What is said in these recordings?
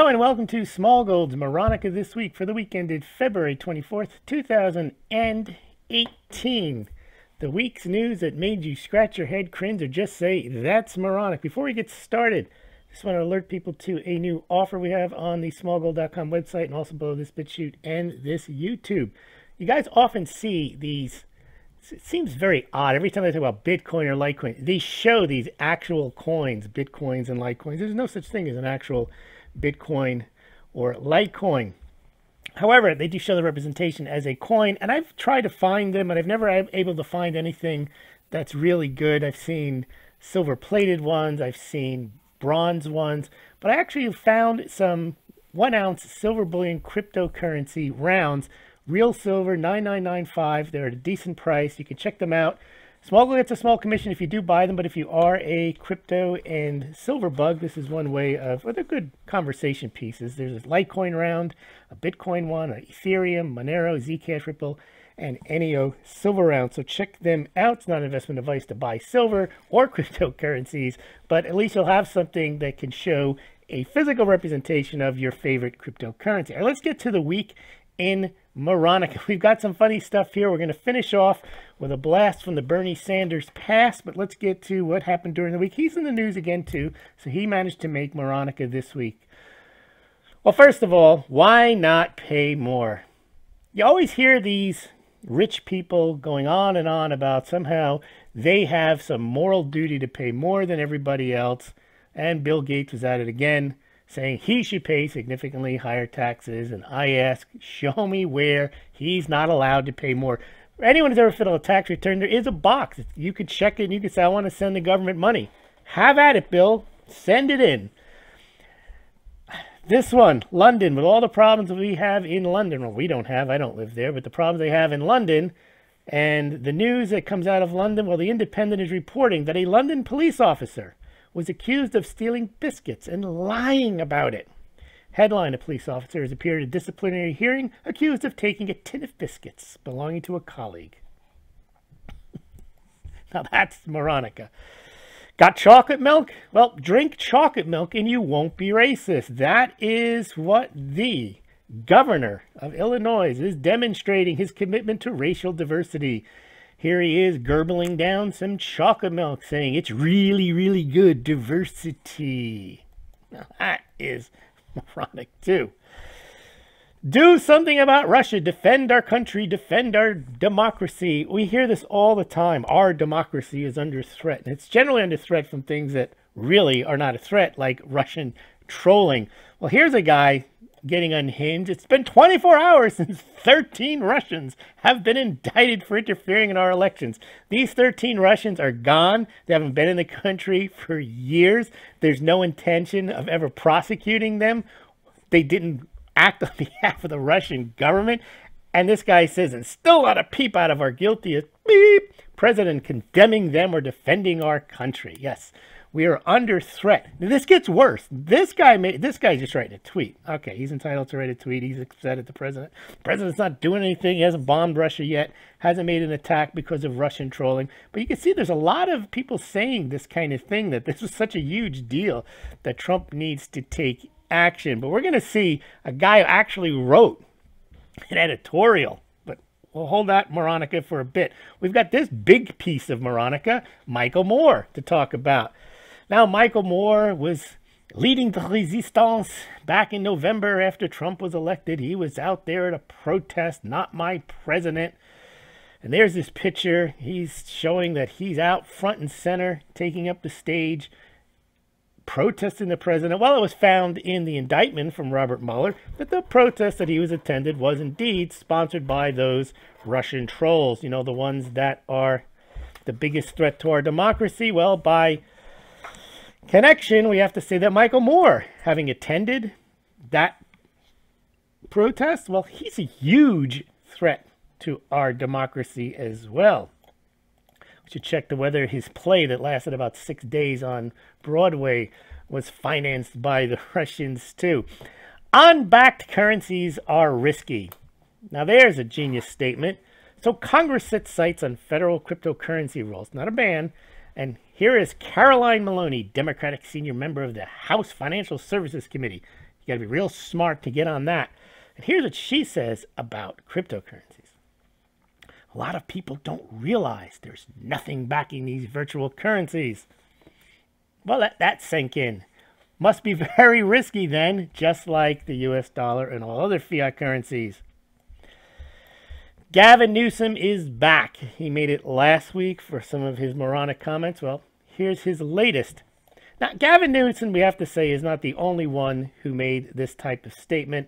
Hello and welcome to Smaulgld's Moronica this week for the week ended February 24th, 2018. The week's news that made you scratch your head, cringe, or just say, that's moronic. Before we get started, just want to alert people to a new offer we have on the Smaulgld.com website and also below this BitChute and this YouTube. You guys often see these, it seems very odd, every time they talk about Bitcoin or Litecoin, they show these actual coins, Bitcoins and Litecoins. There's no such thing as an actual Bitcoin or Litecoin. However, they do show the representation as a coin, and I've tried to find them, and I've never been able to find anything that's really good. I've seen silver-plated ones, I've seen bronze ones, but I actually found some 1-ounce silver bullion cryptocurrency rounds, real silver, 9995. They're at a decent price. You can check them out. Smaulgld gets a small commission if you do buy them, but if you are a crypto and silver bug, this is one way of, well, they're good conversation pieces. There's a Litecoin round, a Bitcoin one, an Ethereum, Monero, Zcash, Ripple, and NEO silver round. So check them out. It's not an investment advice to buy silver or cryptocurrencies, but at least you'll have something that can show a physical representation of your favorite cryptocurrency. All right, let's get to the week in Moronica. We've got some funny stuff here. We're going to finish off with a blast from the Bernie Sanders past, but let's get to what happened during the week. He's in the news again too, so he managed to make Moronica this week. Well, first of all, why not pay more? You always hear these rich people going on and on about somehow they have some moral duty to pay more than everybody else, and Bill Gates was at it again, saying he should pay significantly higher taxes, and I ask, show me where he's not allowed to pay more. For anyone who's ever filled out a tax return, there is a box. You could check it and you could say, I want to send the government money. Have at it, Bill. Send it in. This one, London, with all the problems that we have in London. Well, we don't have, I don't live there, but the problems they have in London, and the news that comes out of London, well, the Independent is reporting that a London police officer was accused of stealing biscuits and lying about it. Headline: a police officer has appeared at a disciplinary hearing accused of taking a tin of biscuits belonging to a colleague. Now that's Moronica. Got chocolate milk? Well, drink chocolate milk and you won't be racist. That is what the governor of Illinois is demonstrating, his commitment to racial diversity. Here he is gurgling down some chocolate milk, saying it's really, really good diversity. Now that is moronic too. Do something about Russia. Defend our country. Defend our democracy. We hear this all the time. Our democracy is under threat. And it's generally under threat from things that really are not a threat, like Russian trolling. Well, here's a guy getting unhinged. It's been 24 hours since 13 Russians have been indicted for interfering in our elections. These 13 Russians are gone. They haven't been in the country for years. There's no intention of ever prosecuting them. They didn't act on behalf of the Russian government. And this guy says, and still not a peep out of our guilty beep president condemning them or defending our country. Yes. We are under threat. Now, this gets worse. This guy's just writing a tweet. Okay, he's entitled to write a tweet. He's upset at the president. The president's not doing anything. He hasn't bombed Russia yet. Hasn't made an attack because of Russian trolling. But you can see there's a lot of people saying this kind of thing, that this was such a huge deal that Trump needs to take action. But we're going to see a guy who actually wrote an editorial. But we'll hold that Moronica for a bit. We've got this big piece of Moronica, Michael Moore, to talk about. Now, Michael Moore was leading the resistance back in November after Trump was elected. He was out there at a protest, not my president. And there's this picture. He's showing that he's out front and center, taking up the stage, protesting the president. Well, it was found in the indictment from Robert Mueller that the protest that he was attended was indeed sponsored by those Russian trolls. You know, the ones that are the biggest threat to our democracy. Well, by connection, we have to say that Michael Moore, having attended that protest, well, he's a huge threat to our democracy as well. We should check whether his play that lasted about 6 days on Broadway was financed by the Russians too. Unbacked currencies are risky. Now there's a genius statement. So Congress sets sights on federal cryptocurrency rules, not a ban. And here is Caroline Maloney, Democratic senior member of the House Financial Services Committee, You got to be real smart to get on that. And here's what she says about cryptocurrencies. A lot of people don't realize there's nothing backing these virtual currencies. Well, let that sink in. Must be very risky then, just like the US dollar and all other fiat currencies. Gavin Newsom is back. He made it last week for some of his moronic comments. Well, here's his latest. Now, Gavin Newsom, we have to say, is not the only one who made this type of statement.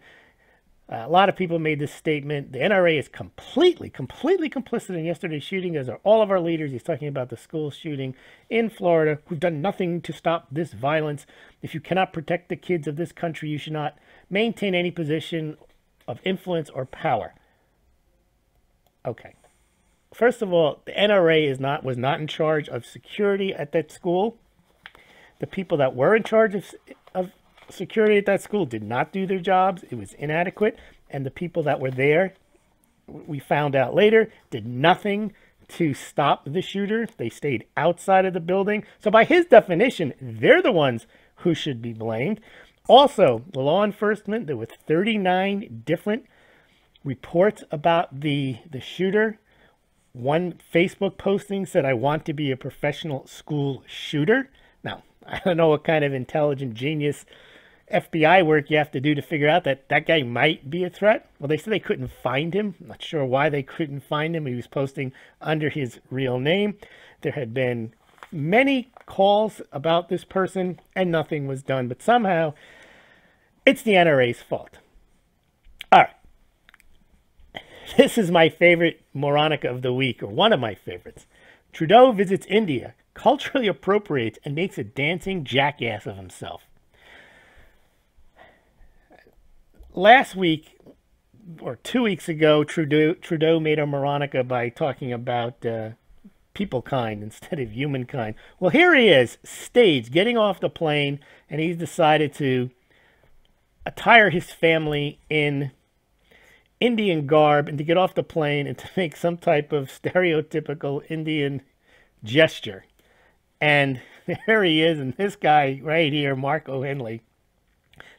A lot of people made this statement. The NRA is completely complicit in yesterday's shooting, as are all of our leaders. He's talking about the school shooting in Florida. We've done nothing to stop this violence. If you cannot protect the kids of this country, you should not maintain any position of influence or power. Okay. First of all, the NRA was not in charge of security at that school. The people that were in charge of security at that school did not do their jobs. It was inadequate. And the people that were there, we found out later, did nothing to stop the shooter. They stayed outside of the building. So by his definition, they're the ones who should be blamed. Also, the law enforcement, there were 39 different reports about the shooter. One Facebook posting said, "I want to be a professional school shooter." Now, I don't know what kind of intelligent genius FBI work you have to do to figure out that that guy might be a threat. Well, they said they couldn't find him. I'm not sure why they couldn't find him. He was posting under his real name. There had been many calls about this person and nothing was done. But somehow, it's the NRA's fault. All right. This is my favorite Moronica of the week, or one of my favorites. Trudeau visits India, culturally appropriates, and makes a dancing jackass of himself. Last week, or 2 weeks ago, Trudeau made a Moronica by talking about people kind instead of humankind. Well, here he is, staged, getting off the plane, and he's decided to attire his family in Indian garb and to get off the plane and to make some type of stereotypical Indian gesture. And there he is, and this guy right here, Marko Lindley,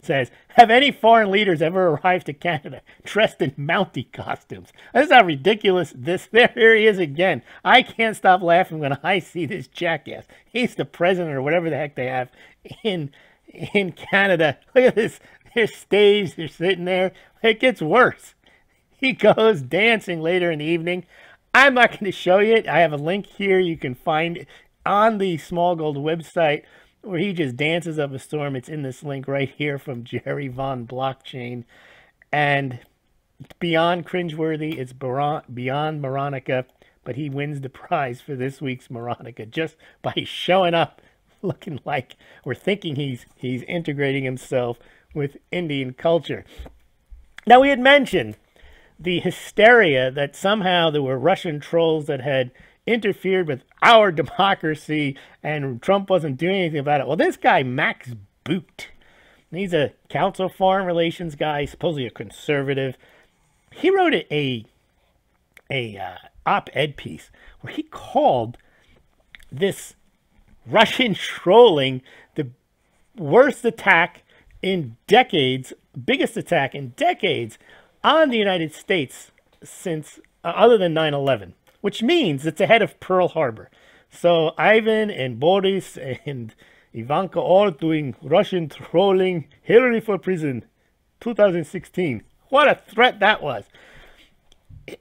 says, "Have any foreign leaders ever arrived to Canada dressed in Mountie costumes?" This is how ridiculous this. There he is again. I can't stop laughing when I see this jackass. He's the president or whatever the heck they have in Canada. Look at this. They're staged. They're sitting there. It gets worse. He goes dancing later in the evening. I'm not going to show you it. I have a link here. You can find it on the Smaulgld website, where he just dances up a storm. It's in this link right here from Jerry Von Blockchain. And it's beyond cringeworthy. It's beyond Moronica. But he wins the prize for this week's Moronica just by showing up looking like, or thinking he's integrating himself with Indian culture. Now, we had mentioned the hysteria that somehow there were Russian trolls that had interfered with our democracy and Trump wasn't doing anything about it. Well, this guy, Max Boot, he's a Council of Foreign Relations guy, supposedly a conservative. He wrote a op-ed piece where he called this Russian trolling the worst attack in decades, biggest attack in decades on the United States since, other than 9/11. Which means it's ahead of Pearl Harbor. So Ivan and Boris and Ivanka all doing Russian trolling. Hillary for prison, 2016. What a threat that was.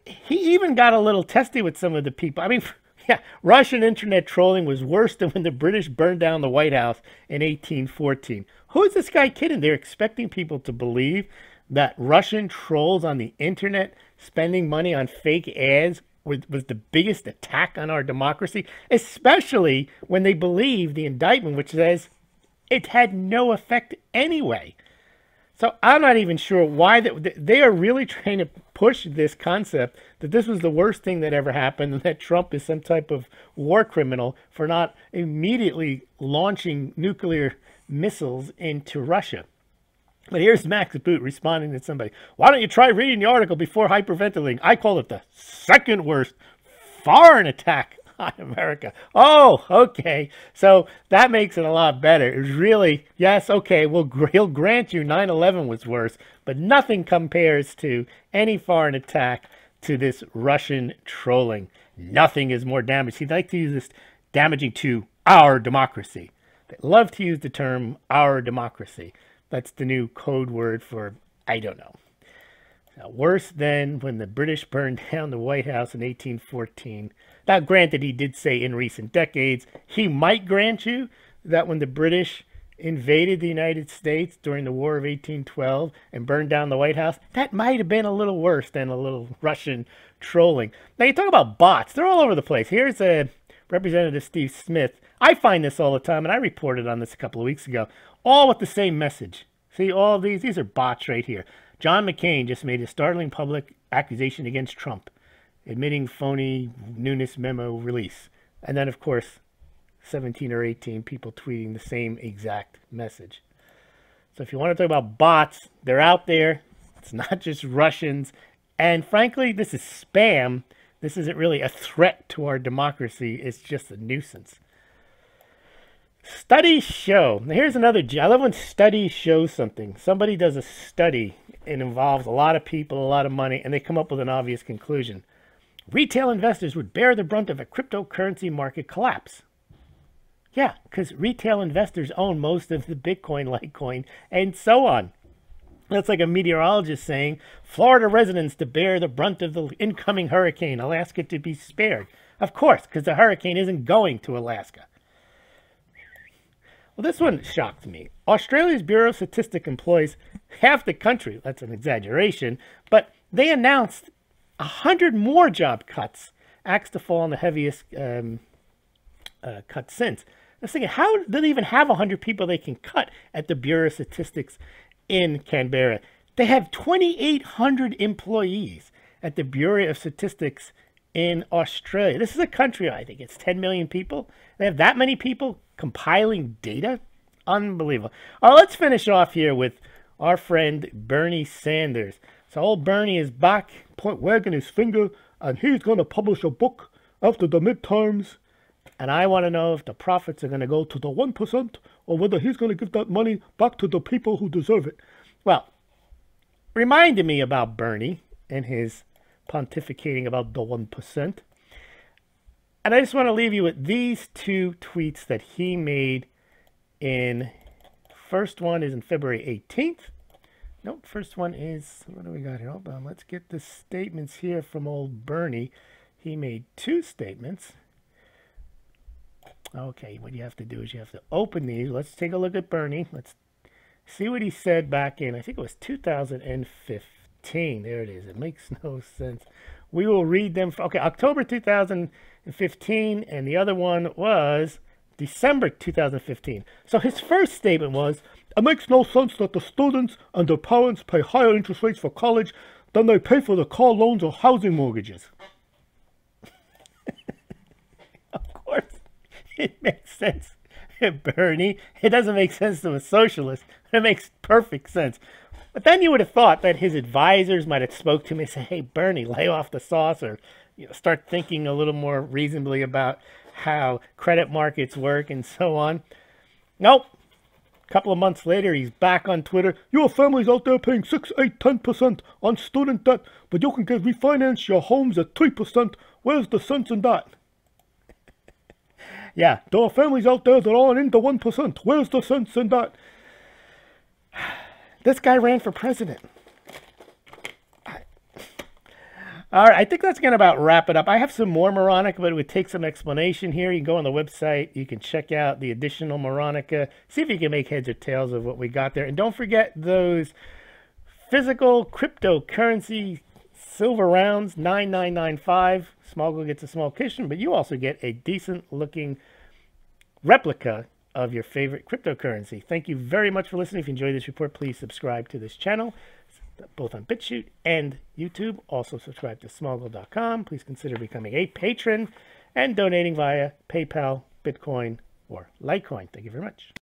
He even got a little testy with some of the people. I mean, yeah, Russian internet trolling was worse than when the British burned down the White House in 1814. Who is this guy kidding? They're expecting people to believe that Russian trolls on the internet spending money on fake ads was the biggest attack on our democracy, especially when they believe the indictment, which says it had no effect anyway. So I'm not even sure why they are really trying to push this concept that this was the worst thing that ever happened and that Trump is some type of war criminal for not immediately launching nuclear missiles into Russia. But here's Max Boot responding to somebody. "Why don't you try reading the article before hyperventilating? I call it the second worst foreign attack Hi, America. Oh, okay. So that makes it a lot better. It was really, yes, okay, he'll grant you 9/11 was worse, but nothing compares to any foreign attack to this Russian trolling. Nothing is more damaging. He'd like to use this damaging to our democracy. They love to use the term our democracy. That's the new code word for, I don't know. Now, worse than when the British burned down the White House in 1814. Now, granted, he did say in recent decades, he might grant you that when the British invaded the United States during the War of 1812 and burned down the White House, that might have been a little worse than a little Russian trolling. Now, you talk about bots. They're all over the place. Here's Representative Steve Smith. I find this all the time, and I reported on this a couple of weeks ago, all with the same message. See, all these are bots right here. John McCain just made a startling public accusation against Trump, admitting phony Nunes memo release. And then, of course, 17 or 18 people tweeting the same exact message. So if you want to talk about bots, they're out there. It's not just Russians. And frankly, this is spam. This isn't really a threat to our democracy. It's just a nuisance. Studies show. Now here's another. I love when studies show something. Somebody does a study. It involves a lot of people, a lot of money, and they come up with an obvious conclusion. Retail investors would bear the brunt of a cryptocurrency market collapse. Yeah, because retail investors own most of the Bitcoin, Litecoin, and so on. That's like a meteorologist saying, Florida residents to bear the brunt of the incoming hurricane, Alaska to be spared. Of course, because the hurricane isn't going to Alaska. Well, this one shocked me. Australia's Bureau of Statistics employs half the country. That's an exaggeration. But they announced 100 more job cuts, axe to fall on the heaviest cut since. I was thinking, how do they even have 100 people they can cut at the Bureau of Statistics in Canberra? They have 2,800 employees at the Bureau of Statistics in Australia. This is a country, I think it's 10 million people. They have that many people compiling data? Unbelievable. All right, let's finish off here with our friend Bernie Sanders. So old Bernie is back, wagging his finger, and he's going to publish a book after the midterms. And I want to know if the profits are going to go to the 1% or whether he's going to give that money back to the people who deserve it. Well, reminded me about Bernie and his pontificating about the 1%. And I just want to leave you with these two tweets that he made in, first one is in February 18th. Nope, first one is, what do we got here? Hold on, let's get the statements here from old Bernie. He made two statements. Okay, what you have to do is you have to open these. Let's take a look at Bernie. Let's see what he said back in, I think it was 2015. There it is. It makes no sense. We will read them. Okay, October 2015, and the other one was December 2015. So his first statement was, it makes no sense that the students and their parents pay higher interest rates for college than they pay for the car loans or housing mortgages. Of course, it makes sense, Bernie. It doesn't make sense to a socialist. It makes perfect sense. But then you would have thought that his advisors might have spoke to him and said, hey, Bernie, lay off the sauce, or start thinking a little more reasonably about how credit markets work and so on. Nope. A couple of months later, he's back on Twitter. Your family's out there paying 6, 8, 10% on student debt, but you can refinance your homes at 3%. Where's the sense in that? Yeah, there are families out there that aren't into 1%. Where's the sense in that? This guy ran for president. All right, I think that's going to about wrap it up. I have some more Moronica, but it would take some explanation here. You can go on the website. You can check out the additional Moronica. See if you can make heads or tails of what we got there. And don't forget those physical cryptocurrency silver rounds, 9995. Smaulgld gets a small cushion, but you also get a decent-looking replica of your favorite cryptocurrency. Thank you very much for listening. If you enjoyed this report, please subscribe to this channel, both on BitChute and YouTube. Also subscribe to Smaulgld.com. Please consider becoming a patron and donating via PayPal, Bitcoin, or Litecoin. Thank you very much.